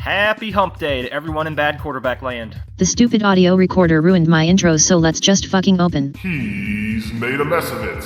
Happy hump day to everyone in bad quarterback land. The stupid audio recorder ruined my intro, so let's just fucking open. He's made a mess of it.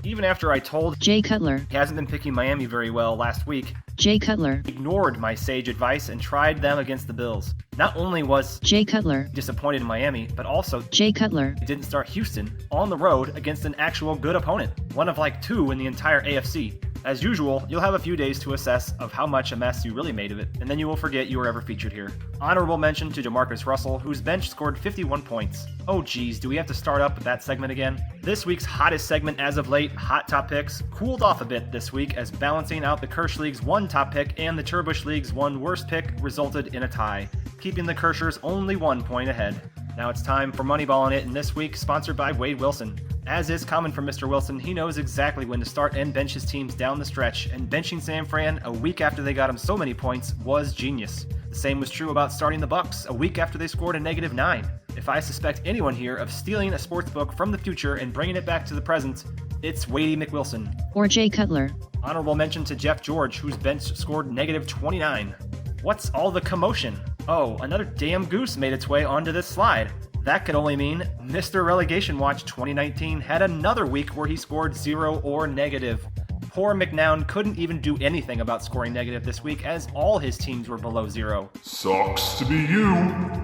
Even after I told Jay Cutler. he hasn't been picking Miami very well last week, Jay Cutler. ignored my sage advice and tried them against the Bills. Not only was Jay Cutler. disappointed in Miami, but also Jay Cutler. didn't start Houston on the road against an actual good opponent, one of like two in the entire AFC. As usual, you'll have a few days to assess of how much a mess you really made of it, and then you will forget you were ever featured here. Honorable mention to Jamarcus Russell, whose bench scored 51 points. Oh geez, do we have to start up with that segment again? This week's hottest segment as of late, Hot Top Picks, cooled off a bit this week as balancing out the Kirsch League's one top pick and the Turbush League's one worst pick resulted in a tie, keeping the Kirschers only 1 point ahead. Now it's time for Moneyballing It, and this week sponsored by Wade Wilson. As is common for Mr. Wilson, he knows exactly when to start and bench his teams down the stretch, and benching San Fran a week after they got him so many points was genius. The same was true about starting the Bucks a week after they scored a -9. If I suspect anyone here of stealing a sports book from the future and bringing it back to the present, it's Wadey McWilson. Or Jay Cutler. Honorable mention to Jeff George, whose bench scored -29. What's all the commotion? Oh, another damn goose made its way onto this slide. That could only mean Mr. Relegation Watch 2019 had another week where he scored 0 or negative. Poor McNown couldn't even do anything about scoring negative this week as all his teams were below 0. Sucks to be you.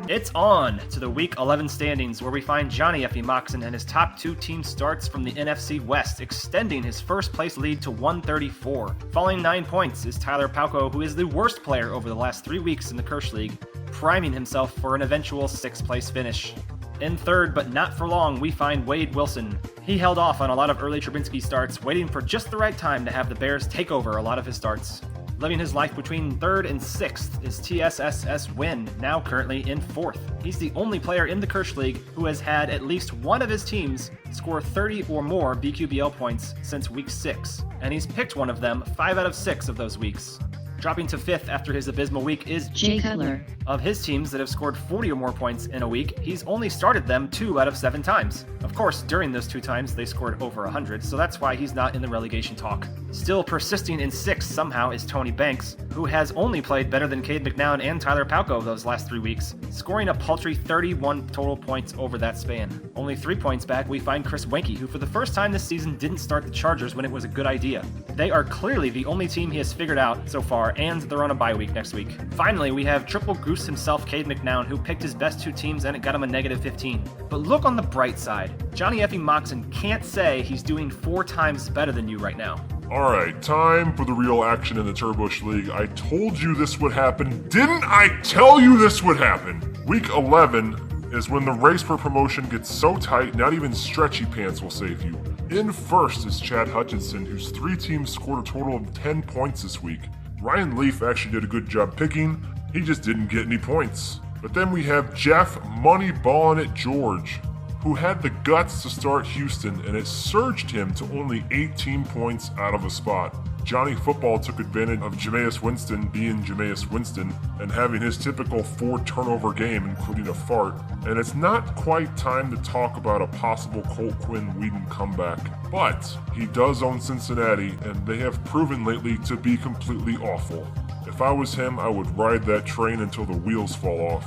It's on to the Week 11 standings where we find Johnny Effie Moxon and his top two team starts from the NFC West, extending his first place lead to 134. Falling 9 points is Tyler Palco, who is the worst player over the last 3 weeks in the Kirsch League, priming himself for an eventual 6th place finish. In third, but not for long, we find Wade Wilson. He held off on a lot of early Trubinsky starts, waiting for just the right time to have the Bears take over a lot of his starts. Living his life between 3rd and 6th is TSSS Win, now currently in 4th. He's the only player in the Kirsch League who has had at least one of his teams score 30 or more BQBL points since week 6, and he's picked one of them 5 out of 6 of those weeks. Dropping to 5th after his abysmal week is Jay Cutler. Of his teams that have scored 40 or more points in a week, he's only started them 2 out of 7 times. Of course, during those 2 times, they scored over 100, so that's why he's not in the relegation talk. Still persisting in 6th somehow is Tony Banks, who has only played better than Cade McNown and Tyler Palco those last 3 weeks, scoring a paltry 31 total points over that span. Only 3 points back, we find Chris Wenke, who for the first time this season didn't start the Chargers when it was a good idea. They are clearly the only team he has figured out so far, and they're on a bye week next week. Finally, we have Triple Goose himself, Cade McNown, who picked his best 2 teams and it got him a -15. But look on the bright side. Johnny Effie Moxon can't say he's doing 4 times better than you right now. Alright, time for the real action in the Turbush League. I told you this would happen. Didn't I tell you this would happen? Week 11 is when the race for promotion gets so tight, not even stretchy pants will save you. In first is Chad Hutchinson, whose 3 teams scored a total of 10 points this week. Ryan Leaf actually did a good job picking, he just didn't get any points. But then we have Jeff Moneyballin' It George, who had the guts to start Houston, and it surged him to only 18 points out of a spot. Johnny Football took advantage of Jameis Winston being Jameis Winston and having his typical 4-turnover game, including a fart. And it's not quite time to talk about a possible Colt Quinn Whedon comeback, but he does own Cincinnati, and they have proven lately to be completely awful. If I was him, I would ride that train until the wheels fall off.